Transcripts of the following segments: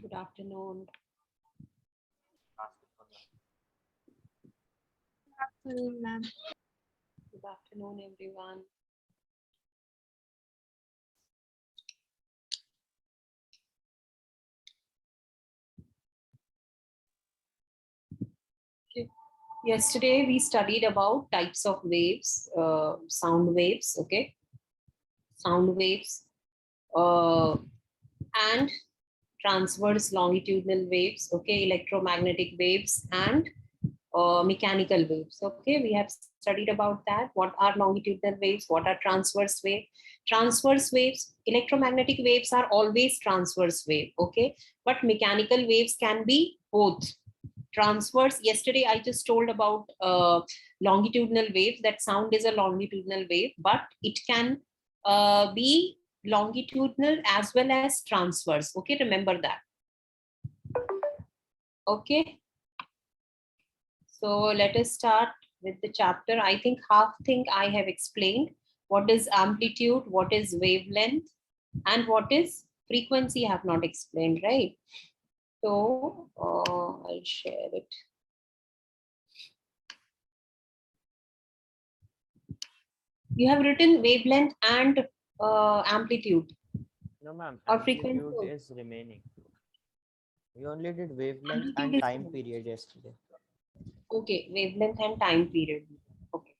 Good afternoon. Ma'am. Good afternoon, everyone. Okay. Yesterday we studied about types of waves, sound waves, okay? Sound waves and transverse longitudinal waves, okay? Electromagnetic waves and mechanical waves, okay? We have studied about that. What are longitudinal waves? What are transverse waves? Transverse waves, electromagnetic waves are always transverse wave, okay? But mechanical waves can be both. Transverse, yesterday I just told about longitudinal wave, that sound is a longitudinal wave, but it can be longitudinal as well as transverse, okay? Remember that, okay? So let us start with the chapter. I think half thing I have explained. What is amplitude, what is wavelength, and what is frequency I have not explained, right? So I'll share it. You have written wavelength and amplitude. No, ma'am. Or Amplitude frequency. is remaining. We only did wavelength Amplitude and is time remaining. period yesterday. Okay, wavelength and time period. Okay.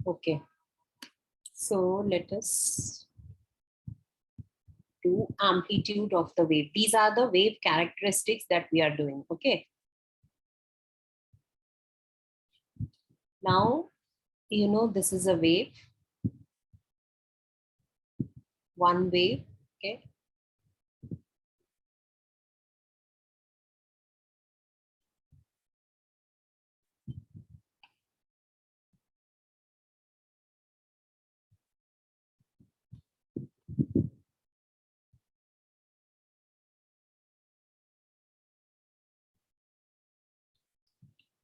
Okay. So let us do amplitude of the wave. These are the wave characteristics that we are doing. Okay. Now, you know, this is a wave, one wave. Okay.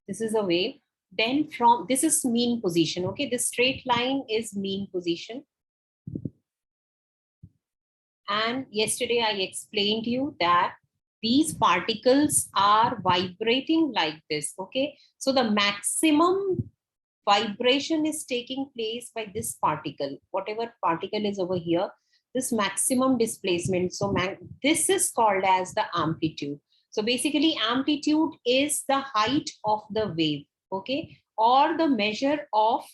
This is a wave. Then from this is mean position. Okay. This straight line is mean position. And yesterday I explained you that these particles are vibrating like this. Okay. So the maximum vibration is taking place by this particle, whatever particle is over here, this maximum displacement. So this is called as the amplitude. So basically amplitude is the height of the wave, okay, or the measure of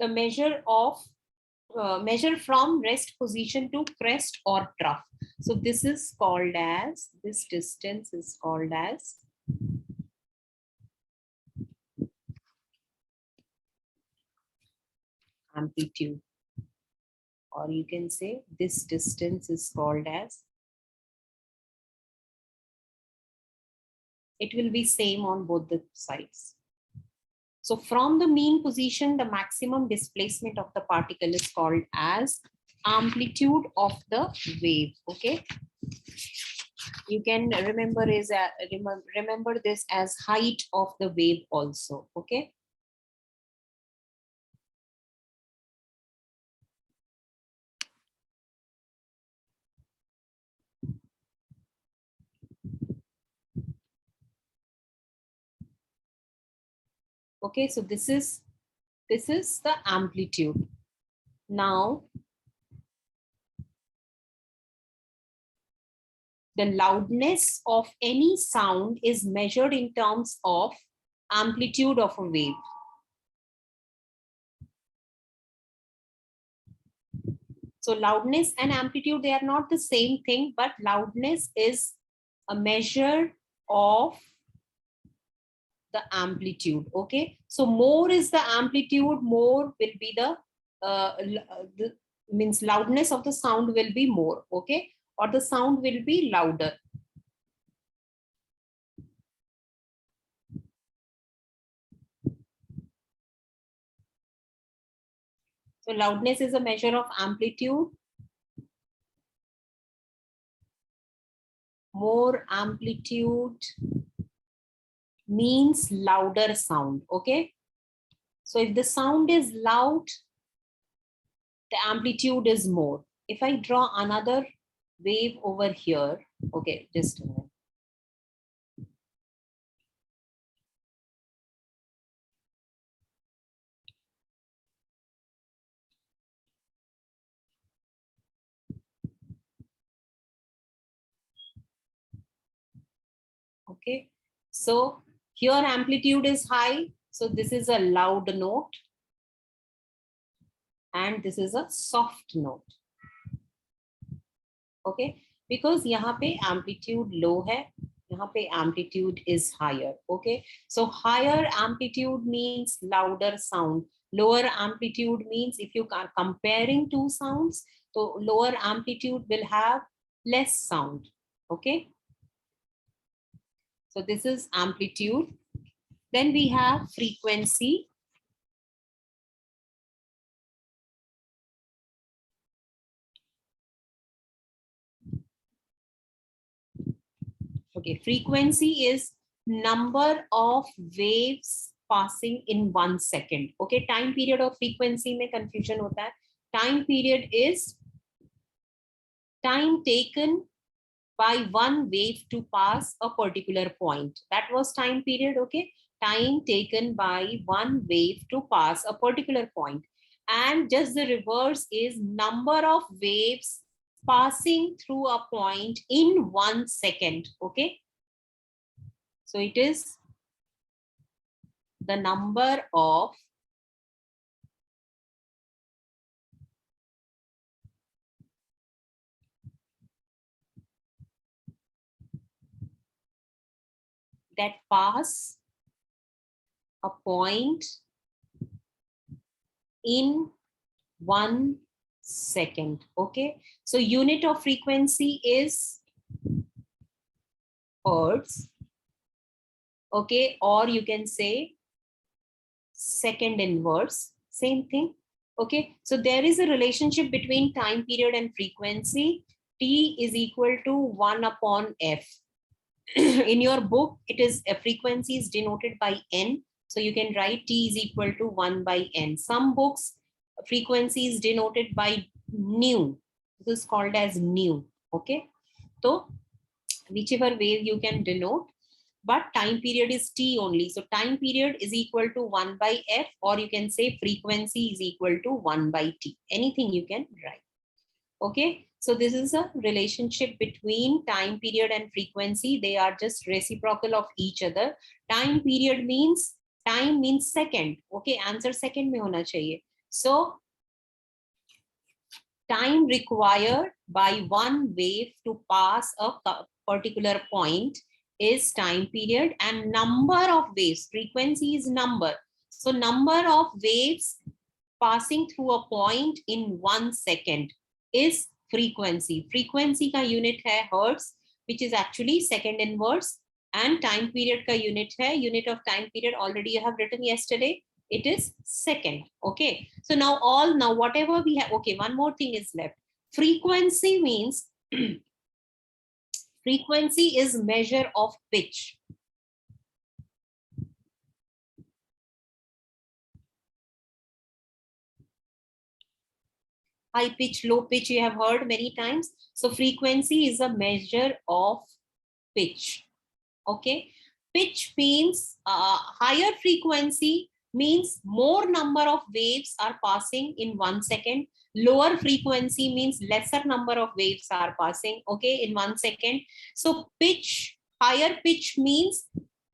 measure from rest position to crest or trough. So this is called as, this distance is called as amplitude, or you can say this distance is called as, it will be same on both the sides. So from the mean position, the maximum displacement of the particle is called as amplitude of the wave. Okay. You can remember remember this as height of the wave also. Okay. Okay, so this is the amplitude. Now the loudness of any sound is measured in terms of amplitude of a wave. So loudness and amplitude, they are not the same thing, but loudness is a measure of the amplitude. Okay, so more is the amplitude, more will be the means loudness of the sound will be more. Okay, or the sound will be louder. So loudness is a measure of amplitude. More amplitude means louder sound. Okay, so if the sound is loud, the amplitude is more. If I draw another wave over here, okay, just a minute. Okay, so here amplitude is high, so this is a loud note and this is a soft note. Okay, because यहाँ पे amplitude low है, यहाँ पे amplitude is higher. Okay, so higher amplitude means louder sound. Lower amplitude means if you are comparing two sounds, so lower amplitude will have less sound. Okay, so this is amplitude. Then we have frequency. Okay, frequency is number of waves passing in 1 second. Okay, time period of frequency में confusion होता है. Time period is time taken by one wave to pass a particular point. That was time period. Okay, time taken by one wave to pass a particular point. And just the reverse is number of waves passing through a point in 1 second. Okay, so it is the number of that pass a point in 1 second. Okay, so unit of frequency is hertz. Okay, or you can say second inverse, same thing. Okay, so there is a relationship between time period and frequency. T is equal to 1 upon f. In your book, it is a frequency is denoted by n. So you can write T is equal to 1 by n. Some books, frequency is denoted by nu. This is called as nu. Okay, so whichever way you can denote, but time period is T only. So time period is equal to 1 by f, or you can say frequency is equal to 1 by T. Anything you can write. Okay, so this is a relationship between time period and frequency. They are just reciprocal of each other. Time period means time means second. Okay, answer second में होना चाहिए. So time required by one wave to pass a particular point is time period, and number of waves, frequency is number. So number of waves passing through a point in 1 second is frequency. Frequency का unit है hertz, which is actually second inverse, and time period का unit है, unit of time period already you have written yesterday, it is second. Okay, so now whatever we have. Okay, one more thing is left. Frequency means frequency is measure of pitch. High pitch, low pitch, you have heard many times. So frequency is a measure of pitch. Okay, pitch means higher frequency means more number of waves are passing in 1 second. Lower frequency means lesser number of waves are passing, okay, in 1 second. So pitch, higher pitch means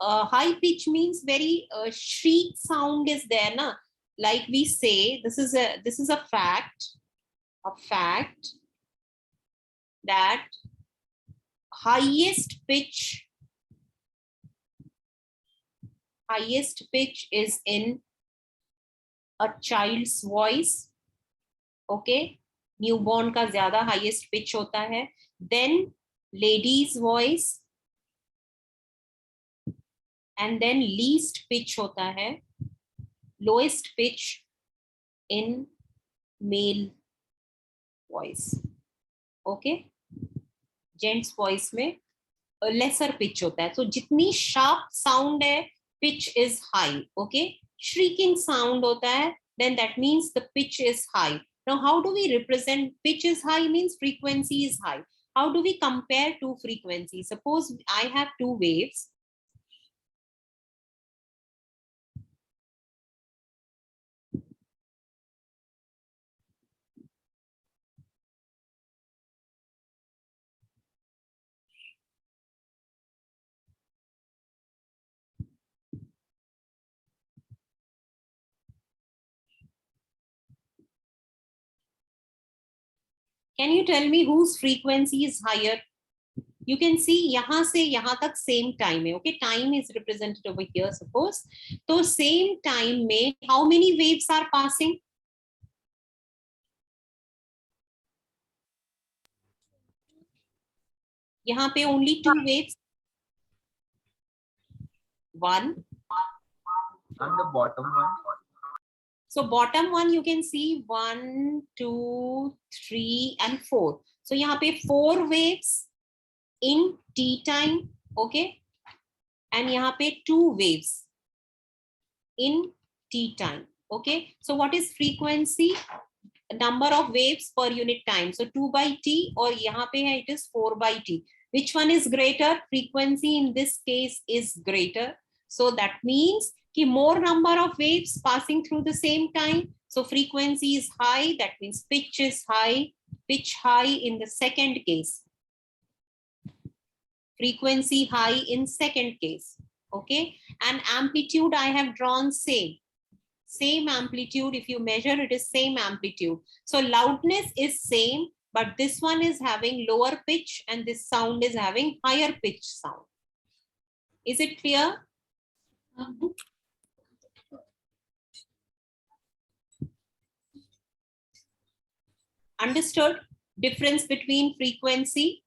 high pitch means very shriek sound is there, na? Like we say, this is a fact that highest pitch highest pitch is in a child's voice. Okay, newborn का ज्यादा highest pitch होता है. Then lady's voice, and then least pitch होता है, lowest pitch in male voice. Okay, gents voice में lesser pitch होता है. So जितनी sharp sound है, pitch is high. Okay, shrieking sound होता है, then that means the pitch is high. Now how do we represent pitch is high? Means frequency is high. How do we compare two frequencies? Suppose I have two waves. Can you tell me whose frequency is higher? You can see यहाँ से यहाँ तक same time है. Okay, time is represented over here. Suppose तो same time में how many waves are passing? यहाँ पे only two waves. One. And the bottom one. So bottom one you can see 1, 2, 3 and 4. So यहाँ पे 4 waves in T time, okay, and यहाँ पे 2 waves in T time, okay. So what is frequency? Number of waves per unit time. So 2 by T, और यहाँ पे है it is 4 by T. Which one is greater? Frequency in this case is greater. So that means कि more number of waves passing through the same time. So frequency is high. That means pitch is high. Pitch high in the second case. Frequency high in second case. Okay. And amplitude I have drawn same. Same amplitude. If you measure, it is same amplitude. So loudness is same, but this one is having lower pitch and this sound is having higher pitch sound. Is it clear? Understood? Difference between frequency,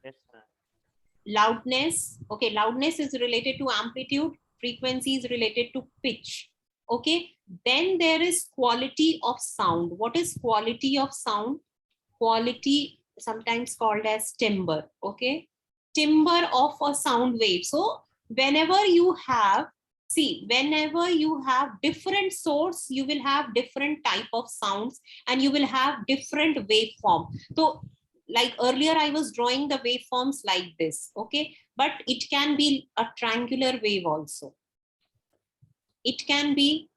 Yes, ma'am. loudness. Okay, loudness is related to amplitude, frequency is related to pitch. Okay, then there is quality of sound. What is quality of sound? Quality, sometimes called as timbre. Okay, timbre of a sound wave. So whenever you have, see, whenever you have different source, you will have different type of sounds and you will have different waveform. So like earlier I was drawing the waveforms like this, okay, but it can be a triangular wave also. It can be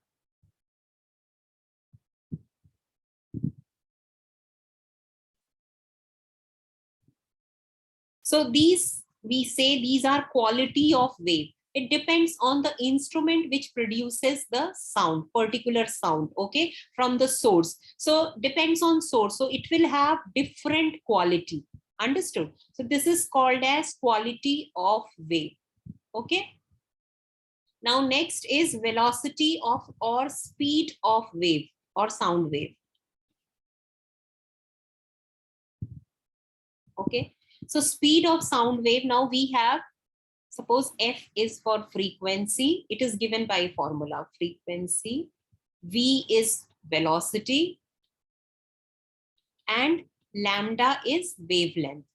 so these, we say these are quality of wave. It depends on the instrument which produces the sound, particular sound, okay, from the source. So depends on source. So it will have different quality. Understood? So this is called as quality of wave. Okay. Now next is velocity of or speed of wave or sound wave. Okay. So speed of sound wave, now we have, suppose F is for frequency. It is given by formula frequency. V is velocity. And lambda is wavelength.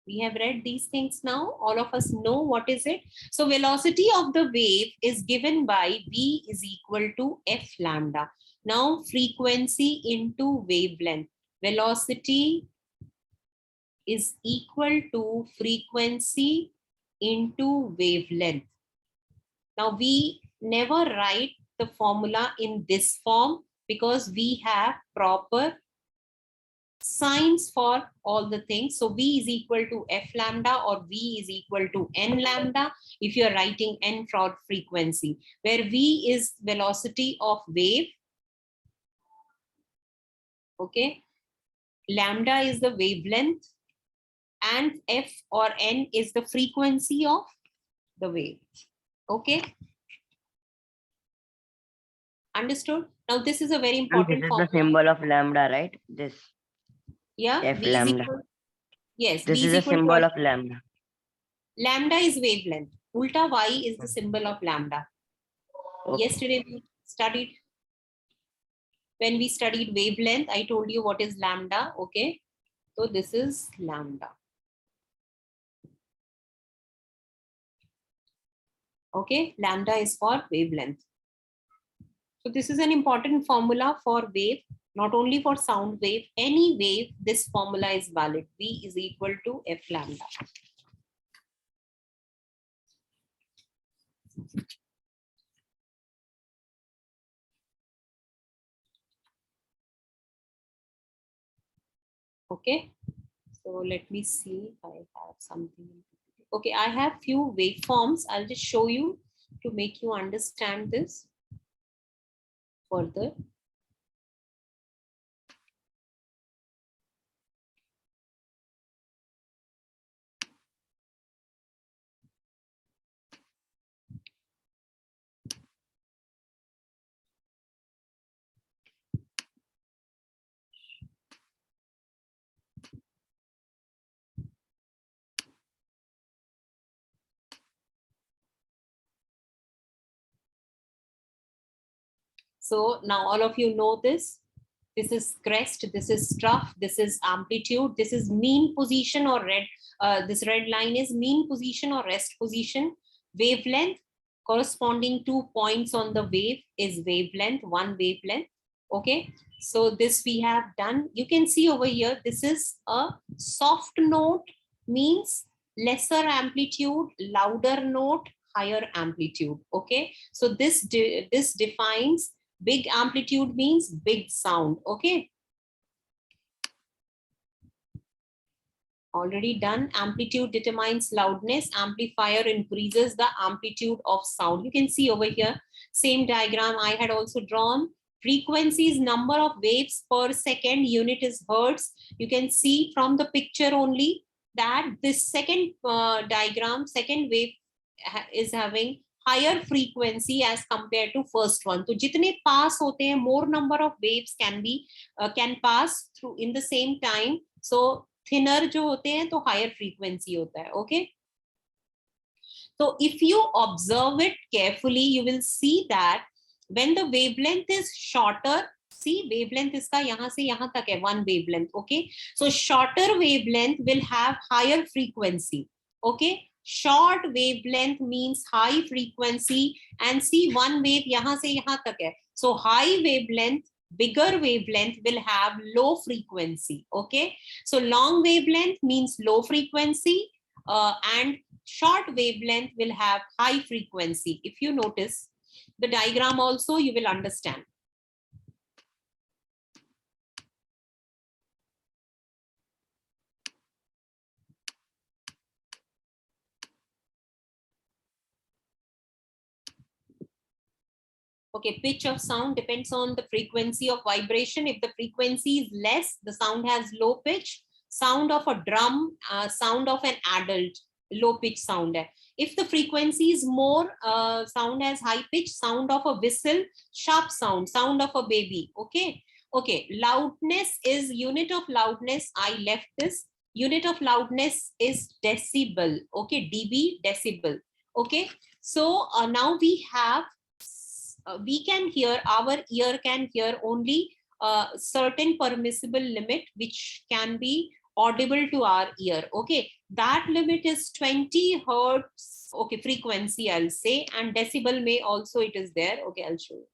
We have read these things now. All of us know what is it. So velocity of the wave is given by V is equal to F lambda. Now frequency into wavelength. Velocity is equal to frequency into wavelength. Now we never write the formula in this form because we have proper signs for all the things. So V is equal to F lambda or V is equal to N lambda if you are writing N for frequency, where V is velocity of wave. Okay. Lambda is the wavelength and F or N is the frequency of the wave. Okay. Understood? Now this is a very And this important is the formula. symbol of lambda, right? This Yeah, F V is lambda. equal. Yes, This V is is a equal to symbol of lambda. lambda is wavelength. Ulta Y is the symbol of lambda. Okay. Yesterday we studied, when we studied wavelength, I told you what is lambda. Okay. So this is lambda. Okay. Lambda is for wavelength. So this is an important formula for wave, not only for sound wave, any wave, this formula is valid. V is equal to F lambda. Okay. So let me see if I have something. Okay, I have few waveforms. I'll just show you to make you understand this further. So now all of you know this. This is crest, this is trough, this is amplitude, this is mean position or red. This red line is mean position or rest position. Wavelength corresponding to points on the wave is wavelength, one wavelength. Okay, so this we have done. You can see over here, this is a soft note, means lesser amplitude, louder note, higher amplitude. Okay, so this defines. Big amplitude means big sound. Okay. Already done. Amplitude determines loudness. Amplifier increases the amplitude of sound. You can see over here, same diagram I had also drawn. Frequency is number of waves per second. Unit is hertz. You can see from the picture only that this second diagram, second wave is having higher frequency as compared to first one. तो जितने pass होते हैं, more number of waves can pass through in the same time. So thinner जो होते हैं तो higher frequency होता है. Okay. So if you observe it carefully, you will see that when the wavelength is shorter, see wavelength इसका यहाँ से यहाँ तक है, one wavelength. Okay. So shorter wavelength will have higher frequency. Okay. Short wavelength means high frequency, and see one wave यहाँ से यहाँ तक है. So high wavelength, bigger wavelength will have low frequency. Okay. So long wavelength means low frequency, and short wavelength will have high frequency. If you notice the diagram also, you will understand. Okay, pitch of sound depends on the frequency of vibration. If the frequency is less, the sound has low pitch. Sound of a drum, sound of an adult, low pitch sound. If the frequency is more, sound has high pitch. Sound of a whistle, sharp sound. Sound of a baby. Okay. Okay. Loudness is unit of loudness. I left this. Unit of loudness is decibel. Okay. dB, decibel. Okay. So now we have. We can hear, our ear can hear only a certain permissible limit which can be audible to our ear. Okay, that limit is 20 hertz. Okay, frequency I'll say, and decibel may also it is there. Okay, I'll show you.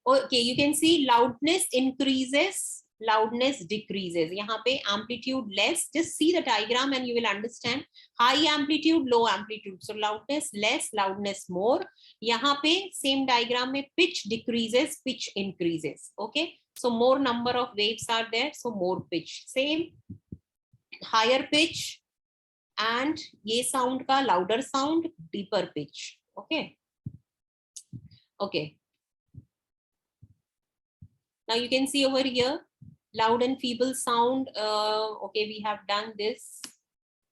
Okay, you can see loudness increases, loudness decreases. यहाँ पे amplitude less. Just see the diagram and you will understand. High amplitude, low amplitude. So loudness less, loudness more. यहाँ पे same diagram में pitch decreases, pitch increases. Okay. So more number of waves are there. So more pitch. Same. Higher pitch. And ये sound का louder sound, deeper pitch. Okay. Okay. Now you can see over here, loud and feeble sound. Okay, we have done this.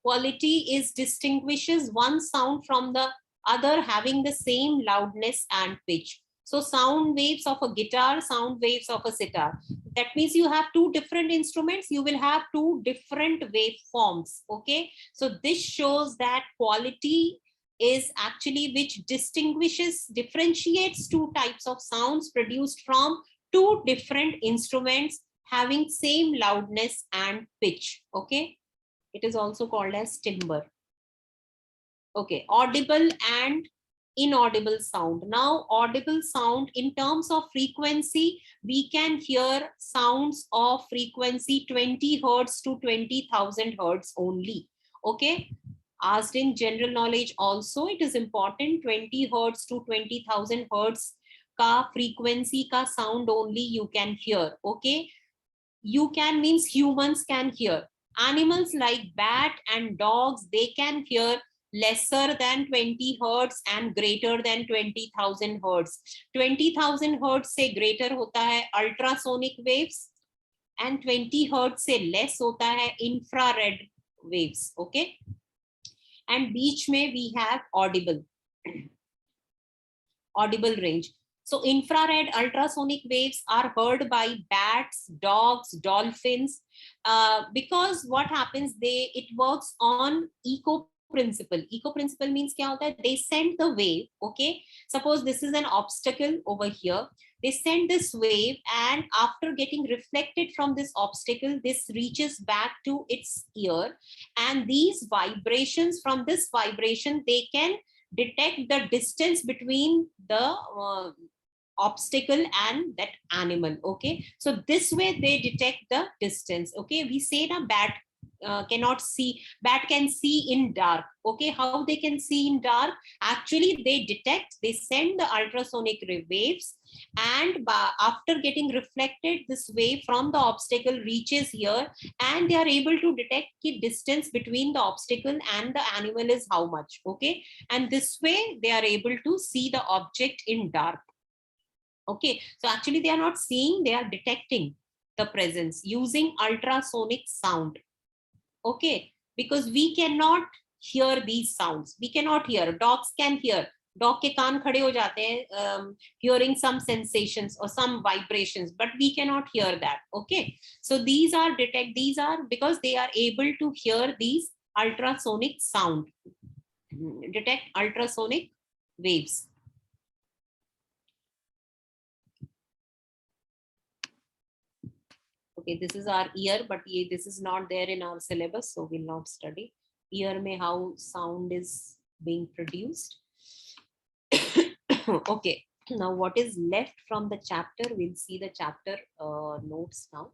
Quality is distinguishes one sound from the other having the same loudness and pitch. So sound waves of a guitar, sound waves of a sitar. That means you have two different instruments, you will have two different waveforms. Okay, so this shows that quality is actually which differentiates two types of sounds produced from two different instruments having same loudness and pitch. Okay, it is also called as timbre. Okay, audible and inaudible sound. Now, audible sound in terms of frequency, we can hear sounds of frequency 20 hertz to 20,000 hertz only. Okay, asked in general knowledge also, it is important 20 hertz to 20,000 hertz ka frequency ka sound only you can hear. Okay, you can means humans can hear. Animals like bat and dogs, they can hear lesser than 20 hertz and greater than 20,000 hertz. 20,000 hertz से greater होता है ultrasonic waves and 20 hertz से less होता है infrared waves. Okay, and बीच में we have audible range. So infrared ultrasonic waves are heard by bats, dogs, dolphins, because what happens, it works on eco principle. Eco principle means kya hota hai? They send the wave. Okay, suppose this is an obstacle over here. They send this wave, and after getting reflected from this obstacle, this reaches back to its ear, and these vibrations, from this vibration, they can detect the distance between the obstacle and that animal. Okay, so this way they detect the distance. Okay, we say na bat cannot see, bat can see in dark. Okay, how they can see in dark? Actually, they detect, they send the ultrasonic waves, and after getting reflected, this wave from the obstacle reaches here, and they are able to detect the distance between the obstacle and the animal is how much. Okay, and this way they are able to see the object in dark. Okay, so actually they are not seeing, they are detecting the presence using ultrasonic sound. Okay, because we cannot hear these sounds, we cannot hear. Dogs can hear, dog के कान खड़े हो जाते हैं, hearing some sensations or some vibrations, but we cannot hear that. Okay, so these are because they are able to hear these ultrasonic sound, detect ultrasonic waves. Okay, this is our ear, but this is not there in our syllabus, so we'll not study. Ear mein how sound is being produced. Okay, now what is left from the chapter? We'll see the chapter notes now.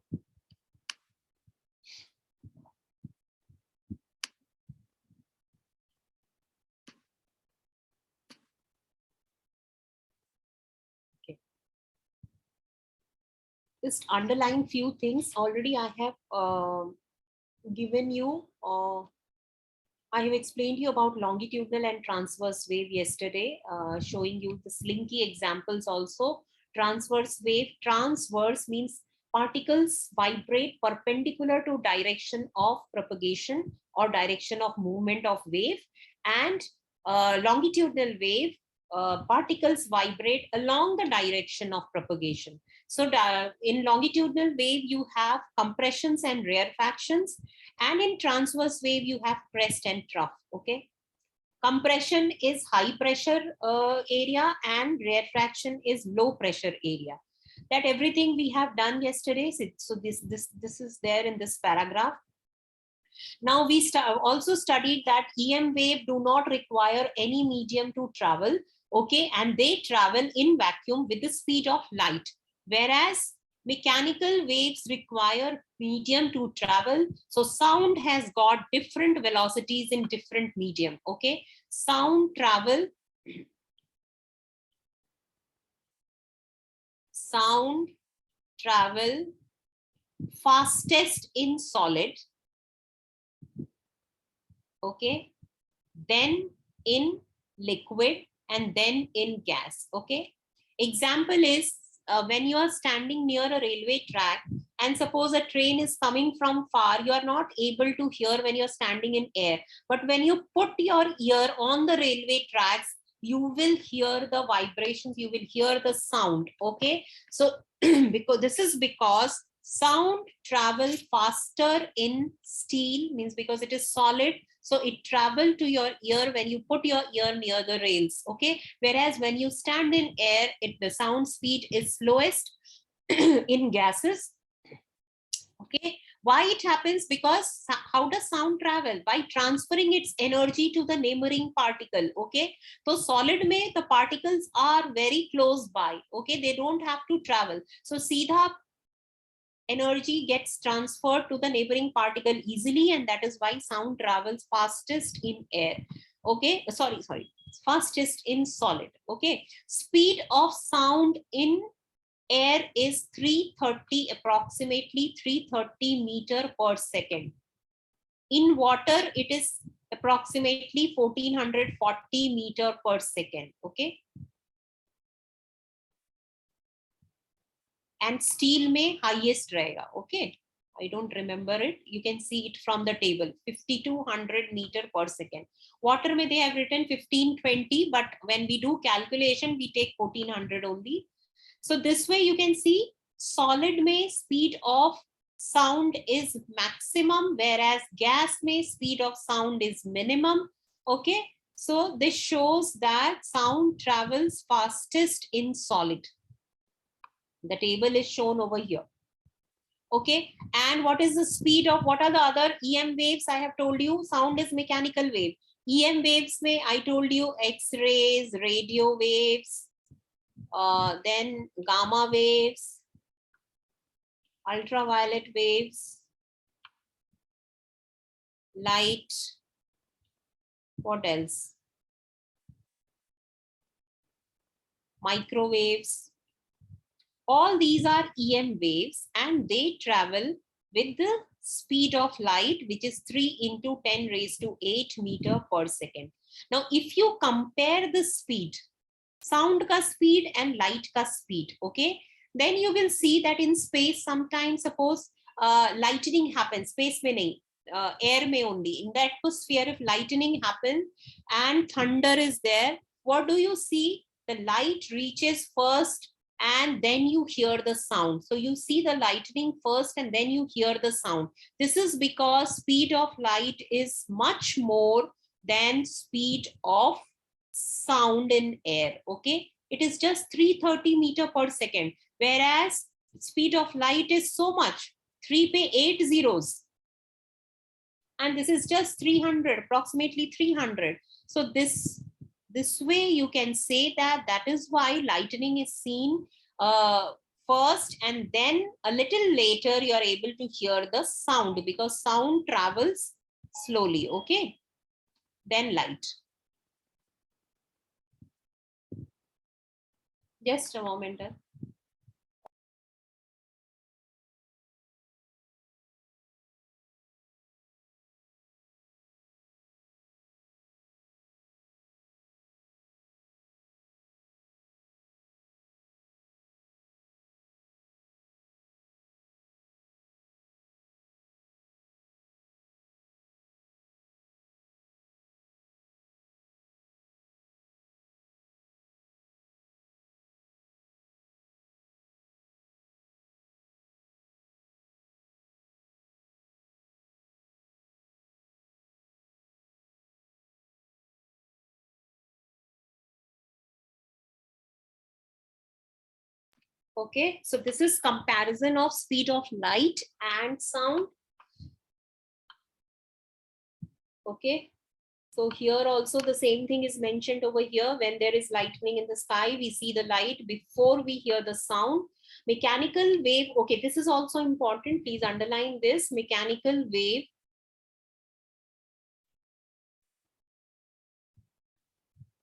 Just underline few things. Already I have given you, I have explained you about longitudinal and transverse wave yesterday, showing you the slinky examples also. Transverse wave, transverse means particles vibrate perpendicular to direction of propagation or direction of movement of wave, and longitudinal wave, particles vibrate along the direction of propagation. So in longitudinal wave, you have compressions and rarefactions, and in transverse wave, you have crest and trough. Okay, compression is high pressure area and rarefaction is low pressure area. That everything we have done yesterday. So this is there in this paragraph. Now we also studied that EM wave do not require any medium to travel. Okay, and they travel in vacuum with the speed of light, whereas mechanical waves require medium to travel. So sound has got different velocities in different medium. Okay, sound travel fastest in solid, okay, then in liquid, and then in gas. Okay, example is when you are standing near a railway track and suppose a train is coming from far, you are not able to hear when you're standing in air, but when you put your ear on the railway tracks, you will hear the vibrations, you will hear the sound. Okay, so because this is because sound travel faster in steel, means because it is solid, so it travel to your ear when you put your ear near the rails. Okay, whereas when you stand in air, the sound speed is slowest in gases. Okay, why it happens? Because how does sound travel? By transferring its energy to the neighboring particle. Okay, so solid mein the particles are very close by. Okay, they don't have to travel, so seedha energy gets transferred to the neighboring particle easily, and that is why sound travels fastest in air. Okay, sorry, fastest in solid. Okay, speed of sound in air is 330, approximately 330 meter per second. In water, it is approximately 1440 meter per second. Okay, and steel may highest रहेगा. Okay, I don't remember it. You can see it from the table, 5200 meter per second. Water may they have written 1520, but when we do calculation, we take 1400 only. So this way you can see solid may speed of sound is maximum, whereas gas may speed of sound is minimum. Okay, so this shows that sound travels fastest in solid. The table is shown over here. Okay, and what is the speed of, what are the other EM waves? I have told you sound is mechanical wave. EM waves may I told you X-rays, radio waves, then gamma waves, ultraviolet waves, light, what else? Microwaves. All these are EM waves, and they travel with the speed of light, which is 3 into 10 raised to 8 meter per second. Now, if you compare the speed, sound ka speed and light ka speed, okay, then you will see that in space sometimes, suppose lightning happens, space mein nahi, air mein only, in the atmosphere, if lightning happens and thunder is there, what do you see? The light reaches first and then you hear the sound. So you see the lightning first and then you hear the sound. This is because speed of light is much more than speed of sound in air. Okay, it is just 330 meter per second, whereas speed of light is so much, 3 pe 8 zeros, and this is just 300, approximately 300. So this way you can say that is why lightning is seen first, and then a little later you are able to hear the sound, because sound travels slowly. Okay, then light. Just a moment. Okay, so this is comparison of speed of light and sound. Okay, so here also the same thing is mentioned over here. When there is lightning in the sky, we see the light before we hear the sound. Mechanical wave, okay, this is also important. Please underline this. Mechanical wave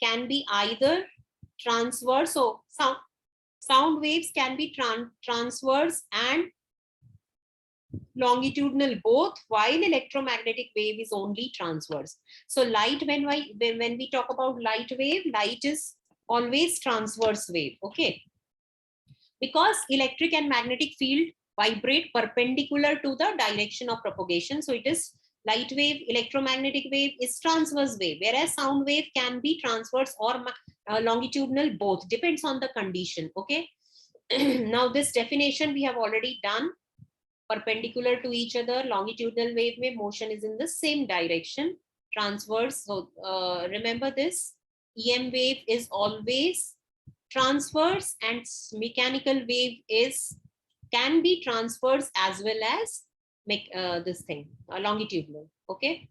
can be either transverse, so sound waves can be transverse and longitudinal both, while electromagnetic wave is only transverse. So light, when we talk about light wave, light is always transverse wave. Okay, because electric and magnetic field vibrate perpendicular to the direction of propagation, so it is light wave, electromagnetic wave is transverse wave, whereas sound wave can be transverse or longitudinal, both depends on the condition. Okay. Now this definition we have already done. Perpendicular to each other, longitudinal wave mein motion is in the same direction. Transverse, so remember this, EM wave is always transverse, and mechanical wave is can be transverse as well as make this thing longitudinal. Okay.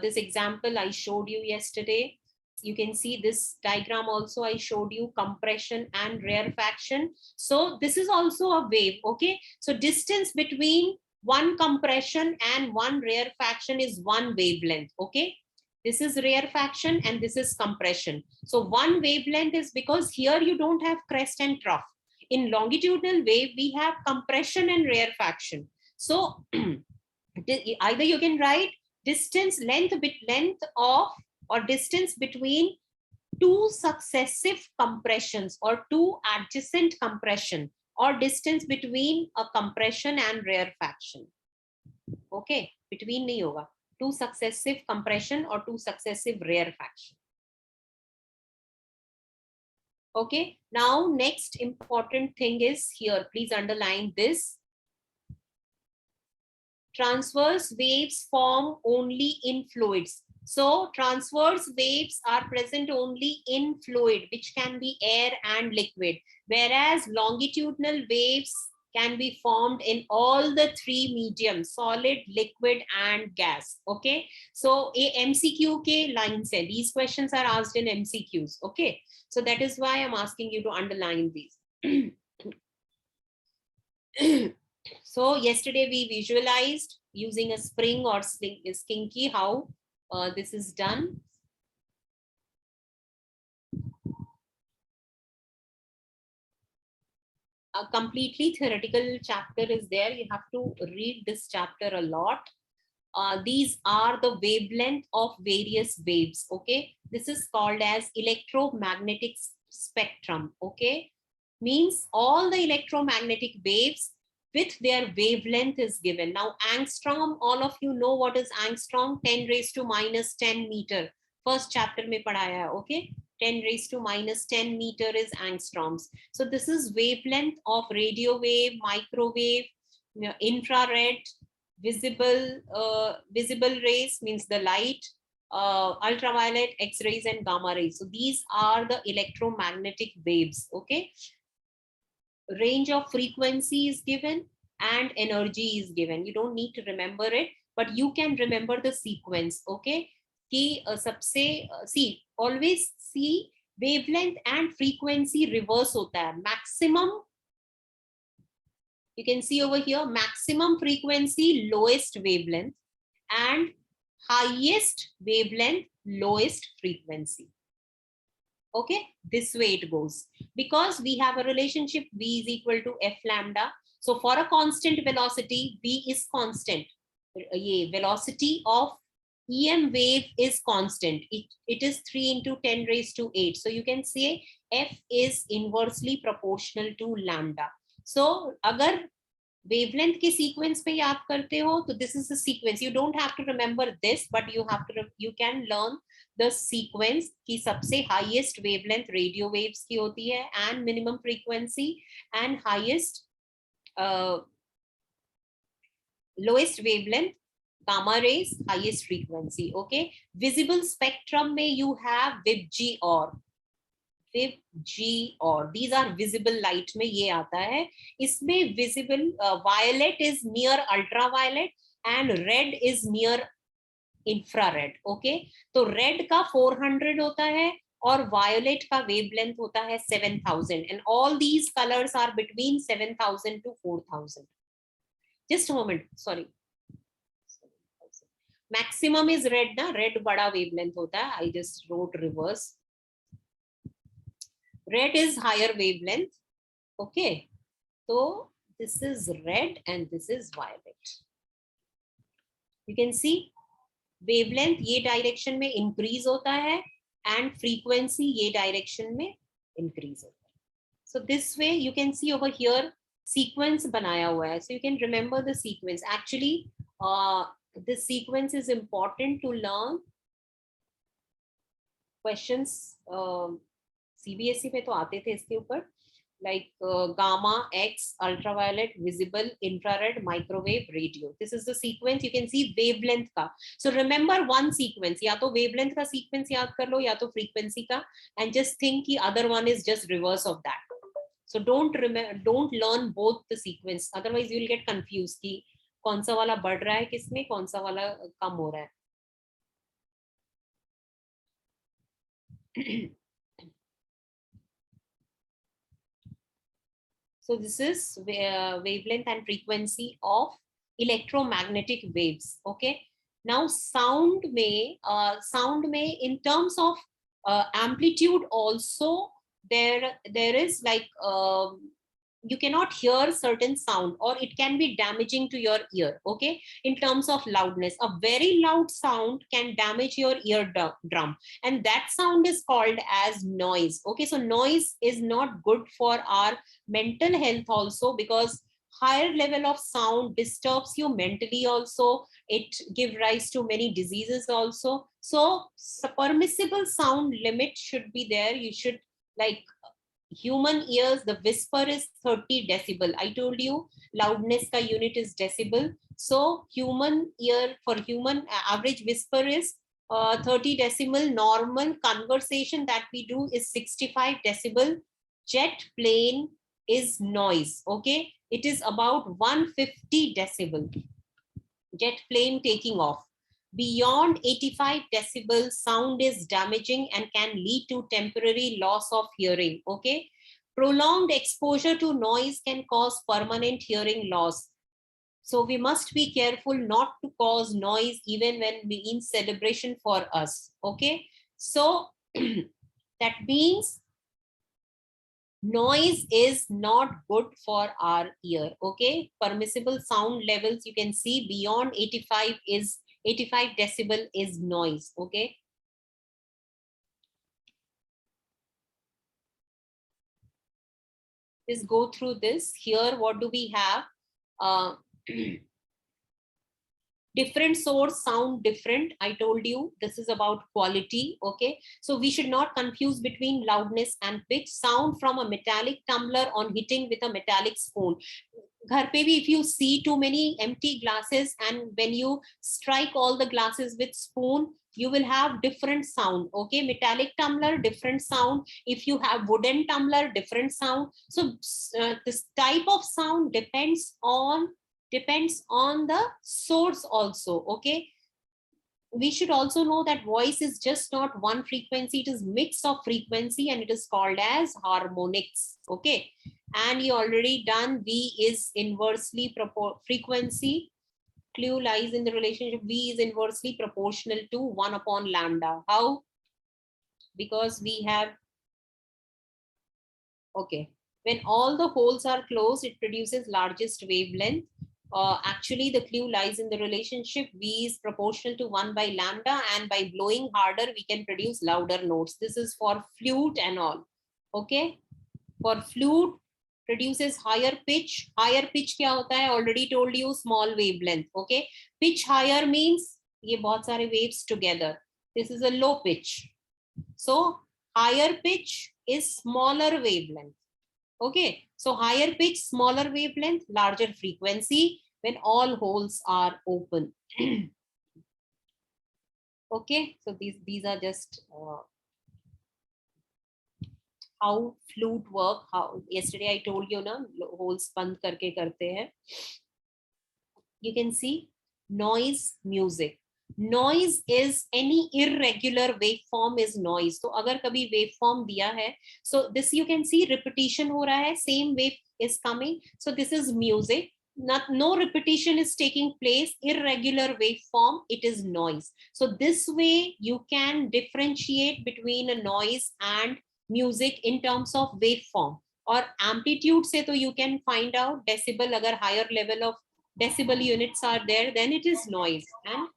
This example I showed you yesterday. You can see this diagram also I showed you, compression and rarefaction. So this is also a wave. Okay. So distance between one compression and one rarefaction is one wavelength. Okay. This is rarefaction and this is compression. So one wavelength is because here you don't have crest and trough. In longitudinal wave, we have compression and rarefaction. So either you can write distance, length of, or distance between two successive compressions or two adjacent compression, or distance between a compression and rarefaction. Okay, between nahi hoga. Two successive compression or two successive rarefaction. Okay, now next important thing is here, please underline this. Transverse waves form only in fluids. So transverse waves are present only in fluid, which can be air and liquid, whereas longitudinal waves can be formed in all the three mediums, solid, liquid and gas. Okay, so a MCQ ke lines hai. These questions are asked in MCQs. Okay, so that is why I'm asking you to underline these. So yesterday we visualized using a spring or skinky how this is done. A completely theoretical chapter is there. You have to read this chapter a lot. These are the wavelength of various waves. Okay, this is called as electromagnetic spectrum. Okay, means all the electromagnetic waves with their wavelength is given. Now angstrom, all of you know what is angstrom, 10 raised to minus 10 meter. First chapter mein padhaya hai. Okay, 10 raised to minus 10 meter is angstroms. So this is wavelength of radio wave, microwave, infrared, visible rays means the light, ultraviolet, X-rays and gamma rays. So these are the electromagnetic waves. Okay, range of frequency is given and energy is given. You don't need to remember it, but you can remember the sequence. Okay, कि सबसे see, always see wavelength and frequency reverse hota hai. Maximum, you can see over here, maximum frequency lowest wavelength and highest wavelength lowest frequency. Okay, this way it goes, because we have a relationship V is equal to F lambda. So for a constant velocity, V is constant. Ye velocity of EM wave is constant. It is 3 into 10 raised to 8. So you can say F is inversely proportional to lambda. So agar wavelength ke sequence pe yaad karte ho, so this is the sequence. You don't have to remember this, but you can learn the sequence ki sabse highest wavelength radio waves ki hoti hai and minimum frequency, and highest lowest wavelength gamma rays, highest frequency. Okay, visible spectrum mein you have VIBG or these are visible light में ये आता है. इसमें visible violet is near ultraviolet and red is near infrared. Okay, तो red का 400 होता है और violet का wavelength होता है 7000, and all these colors are between 7000 to 4000. Just a moment, sorry. Maximum is red ना, red बड़ा wavelength होता है. I just wrote reverse. Red is higher wavelength. Okay, so this is red and this is violet. You can see wavelength ये direction में increase होता है and frequency ये direction में increase होता है. So this way you can see over here sequence बनाया हुआ है. So you can remember the sequence. Actually this sequence is important to learn. Questions CBSE में तो आते थे इसके ऊपर, like gamma, X, ultraviolet, visible, infrared, microwave, radio. This is the sequence. You can see wavelength का. So remember one sequence. या तो wavelength का sequence याद कर लो, या तो frequency का, and just think कि other one is just reverse of that. So don't learn both the sequence. Otherwise you will get confused कि कौन सा वाला बढ़ रहा है किसमें, कौन सा वाला कम हो रहा है. So this is wavelength and frequency of electromagnetic waves. Okay. Now sound may in terms of amplitude also, there is like you cannot hear certain sound, or it can be damaging to your ear. Okay. In terms of loudness, a very loud sound can damage your eardrum, and that sound is called as noise. Okay. So noise is not good for our mental health also, because higher level of sound disturbs you mentally also. It gives rise to many diseases also. So permissible sound limit should be there. You should, like, human ears, the whisper is 30 decibel. I told you loudness ka unit is decibel. So human ear, for human average whisper is 30 decibel. Normal conversation that we do is 65 decibel. Jet plane is noise. Okay. It is about 150 decibel. Jet plane taking off. Beyond 85 decibel, sound is damaging and can lead to temporary loss of hearing. Okay. Prolonged exposure to noise can cause permanent hearing loss. So we must be careful not to cause noise even when we in celebration for us. Okay. So that means noise is not good for our ear. Okay. Permissible sound levels, you can see beyond 85 decibel is noise. Okay. Just go through this. Here, what do we have? Different source sound different. I told you this is about quality. Okay. So we should not confuse between loudness and pitch. Sound from a metallic tumbler on hitting with a metallic spoon. Ghar pe bhi, if you see too many empty glasses and when you strike all the glasses with spoon, you will have different sound. Okay. Metallic tumbler, different sound. If you have wooden tumbler, different sound. So this type of sound depends on the source also. Okay. We should also know that voice is just not one frequency, it is mix of frequency, and it is called as harmonics. Okay. And you already done V is inversely frequency. Clue lies in the relationship. V is inversely proportional to 1 upon lambda. How? Because we have, okay, when all the holes are closed, it produces largest wavelength. Actually, the clue lies in the relationship. V is proportional to 1 by lambda, and by blowing harder, we can produce louder notes. This is for flute and all. Okay. For flute, produces higher pitch. Higher pitch क्या होता है? Already told you, small wavelength. Okay. Pitch higher means ये बहुत सारे waves together. This is a low pitch. So higher pitch is smaller wavelength. Okay. So higher pitch, smaller wavelength, larger frequency when all holes are open. Okay. So these are just how flute work. How yesterday I told you na, holes band karke karte hai. You can see noise, music. Noise is any irregular waveform is noise. So agar kabhi waveform diya hai, so this you can see repetition ho raha hai, same wave is coming. So this is music. No repetition is taking place, irregular waveform, it is noise. So this way you can differentiate between a noise and music in terms of waveform. Or amplitude se to you can find out decibel, agar higher level of decibel units are there, then it is noise. And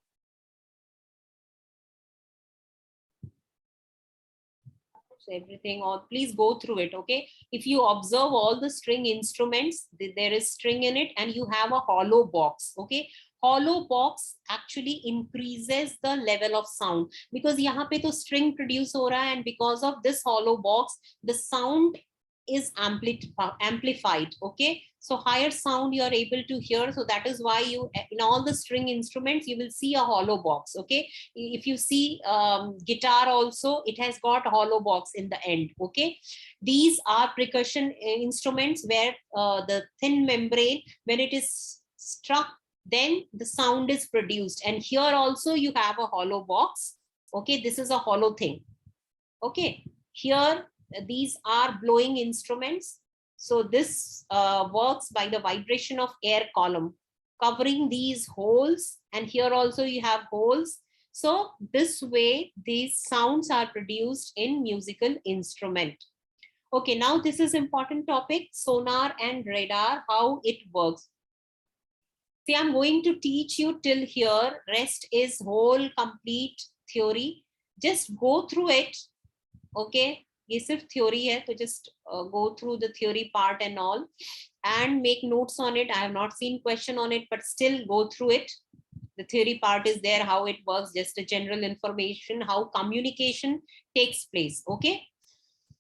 so everything, or please go through it. Okay. If you observe all the string instruments, there is string in it, and you have a hollow box. Okay. hollow box actually increases the level of sound, because यहाँ पे तो string produce हो रहा है, and because of this hollow box the sound is amplified. Okay, so higher sound you are able to hear. So that is why you, in all the string instruments, you will see a hollow box. Okay, if you see guitar also, it has got a hollow box in the end. Okay, these are percussion instruments where the thin membrane, when it is struck, then the sound is produced. And here also you have a hollow box. Okay, this is a hollow thing. Okay, here these are blowing instruments. So this works by the vibration of air column covering these holes, and here also you have holes. So this way these sounds are produced in musical instrument. Okay, now this is important topic, sonar and radar, how it works. See, I'm going to teach you till here. Rest is whole complete theory. Just go through it. Okay, ये सिर्फ theory है, तो just go through the theory part and all, and make notes on it. I have not seen question on it, but still go through it. The theory part is there, how it works, just a general information, how communication takes place. Okay,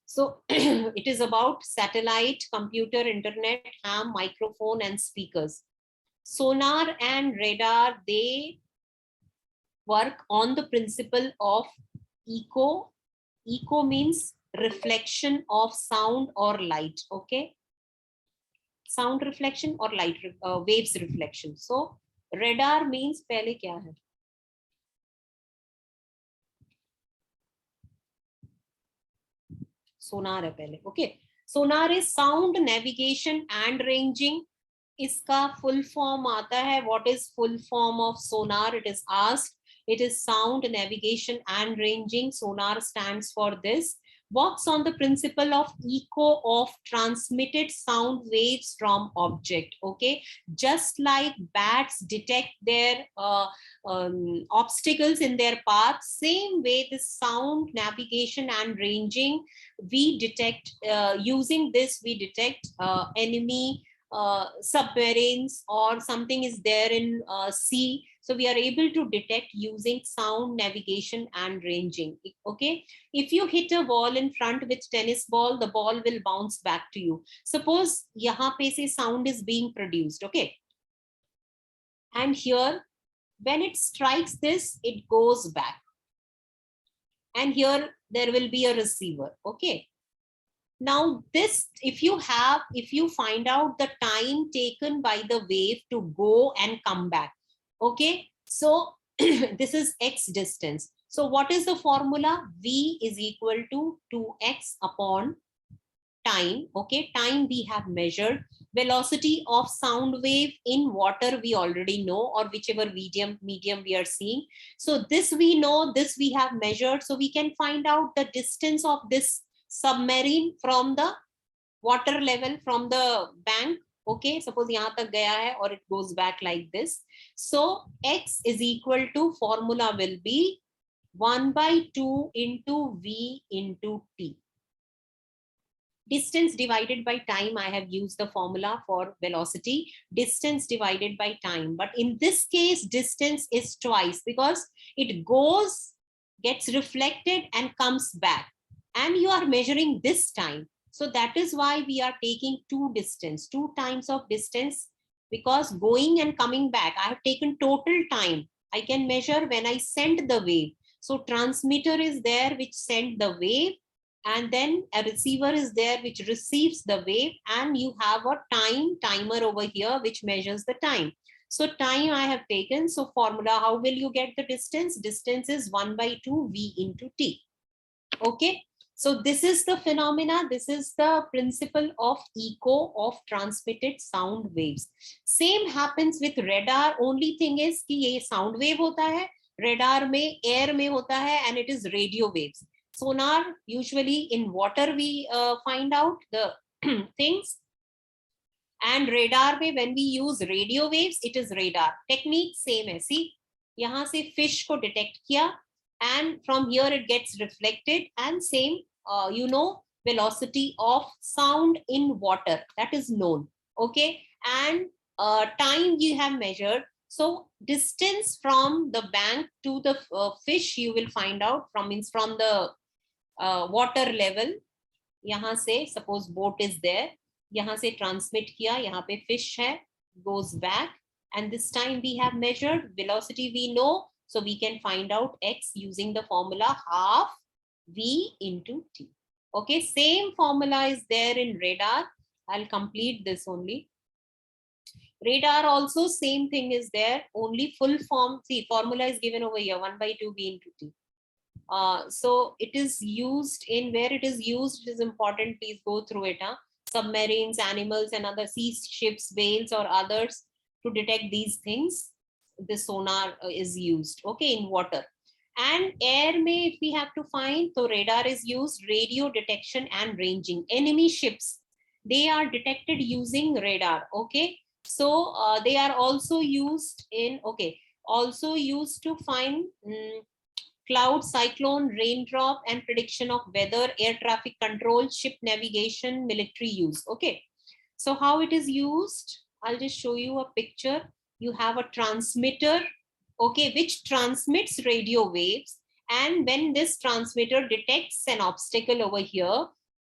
so it is about satellite, computer, internet, ham, microphone, and speakers. Sonar and radar, they work on the principle of echo. Echo means reflection of sound or light. Okay, sound reflection or light waves reflection. So radar means, पहले क्या है? सोनार है पहले. Okay, sonar is sound navigation and ranging. इसका full form आता है. What is full form of sonar? It is asked. It is sound navigation and ranging. Sonar stands for this. Works on the principle of echo of transmitted sound waves from object. Okay, just like bats detect their obstacles in their path, same way this sound navigation and ranging, we detect using this, we detect enemy submarines or something is there in sea. So we are able to detect using sound navigation and ranging. Okay, if you hit a wall in front with tennis ball, the ball will bounce back to you. Suppose यहाँ पे से sound is being produced. Okay, and here when it strikes this, it goes back, and here there will be a receiver. Okay, now this, if you find out the time taken by the wave to go and come back. Okay, so this is x distance. So what is the formula? V is equal to 2x upon time. Okay, time we have measured. Velocity of sound wave in water we already know, or whichever medium we are seeing. So this we know, this we have measured. So we can find out the distance of this submarine from the water level, from the bank. Okay, suppose यहाँ तक गया है और it goes back like this. So x is equal to, formula will be 1/2 into v into t. Distance divided by time, I have used the formula for velocity, distance divided by time. But in this case, distance is twice, because it goes, gets reflected and comes back. And you are measuring this time. So that is why we are taking two times of distance, because going and coming back, I have taken total time. I can measure when I sent the wave. So transmitter is there which sent the wave, and then a receiver is there which receives the wave, and you have a timer over here which measures the time. So time I have taken. So formula, how will you get the distance? Distance is 1/2 v into t. Okay. So this is the phenomena. This is the principle of echo of transmitted sound waves. Same happens with radar. Only thing is कि ये sound wave होता है, radar में air में होता है, and it is radio waves. Sonar, usually in water we find out the things, and radar में when we use radio waves, it is radar. Technique same है. See, यहाँ से fish को detect किया, and from here it gets reflected, and same you know, velocity of sound in water, that is known. Okay, and time you have measured. So distance from the bank to the fish you will find out from the water level. यहाँ से suppose boat is there, यहाँ से transmit किया, यहाँ पे fish है, goes back, and this time we have measured velocity we know, so we can find out x using the formula half v into t. Okay, same formula is there in radar. I'll complete this only. Radar also same thing is there, only full form. See, formula is given over here, 1/2 v into t. So it is used in where it is used, it is important, please go through it. Submarines, animals and other sea ships, whales or others, to detect these things, the sonar is used, okay, in water. And air may, if we have to find, so radar is used, radio detection and ranging. Enemy ships, they are detected using radar, okay. So they are also used in, okay, also used to find cloud, cyclone, raindrop, and prediction of weather, air traffic control, ship navigation, military use. Okay, so how it is used, I'll just show you a picture. You have a transmitter, okay, which transmits radio waves, and when this transmitter detects an obstacle over here,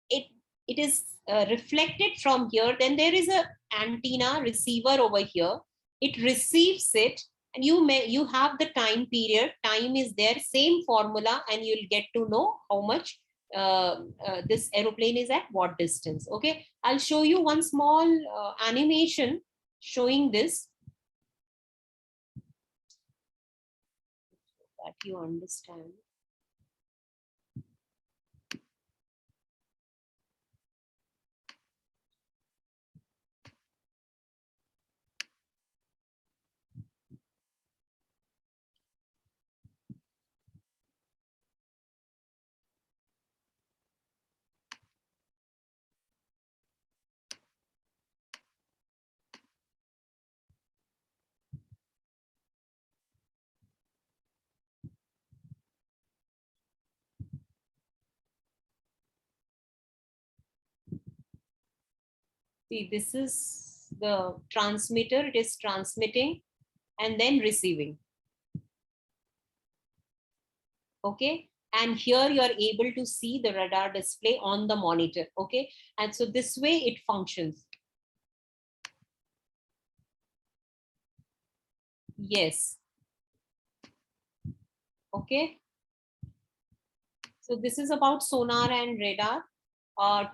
it is reflected from here. Then there is a antenna receiver over here, it receives it, and you have the time period, time is there, same formula, and you'll get to know how much this aeroplane is at what distance. Okay, I'll show you one small animation showing this, that you understand. See, this is the transmitter, it is transmitting and then receiving. Okay, and here you are able to see the radar display on the monitor. Okay, and so this way it functions. Yes. Okay, so this is about sonar and radar.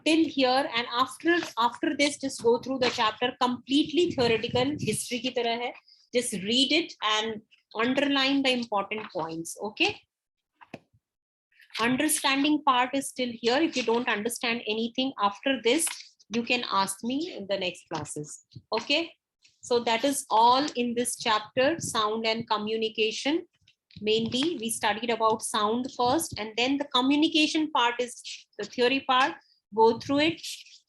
Till here, and after this, just go through the chapter, completely theoretical, history ki tarah hai. Just read it and underline the important points. Okay, understanding part is still here. If you don't understand anything after this, you can ask me in the next classes. Okay, so that is all in this chapter, sound and communication. Mainly we studied about sound first, and then the communication part is the theory part. Go through it.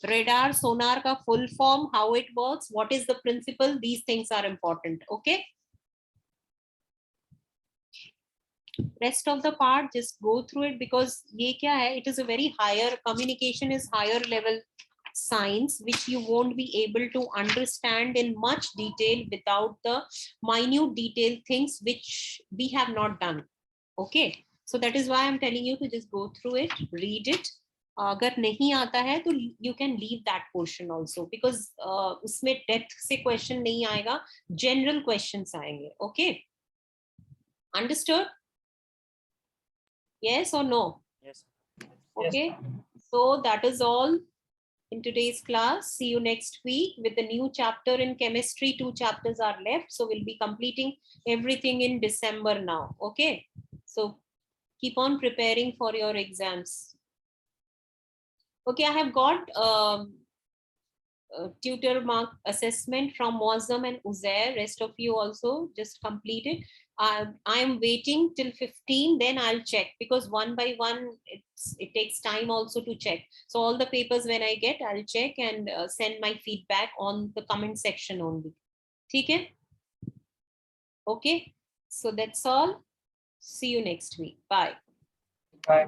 Radar, sonar ka full form, how it works, what is the principle, these things are important. Okay, rest of the part just go through it, because ye kya hai, it is a very higher, communication is higher level science, which you won't be able to understand in much detail without the minute detail things which we have not done. Okay, so that is why I'm telling you to just go through it, read it. अगर नहीं आता है तो you can leave that portion also, because उसमें depth से question नहीं आएगा, general questions आएंगे. Okay, understood? Yes or no? Yes. Okay, so that is all in today's class. See you next week with a new chapter in chemistry. 2 chapters are left, so we'll be completing everything in December now. Okay, so keep on preparing for your exams. Okay, I have got tutor mark assessment from Mozam and Uzair. Rest of you also just complete it. I'm waiting till 15, then I'll check, because one by one it takes time also to check. So all the papers when I get, I'll check and send my feedback on the comment section only. Okay? Okay, so that's all. See you next week. Bye. Bye.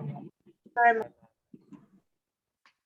Bye.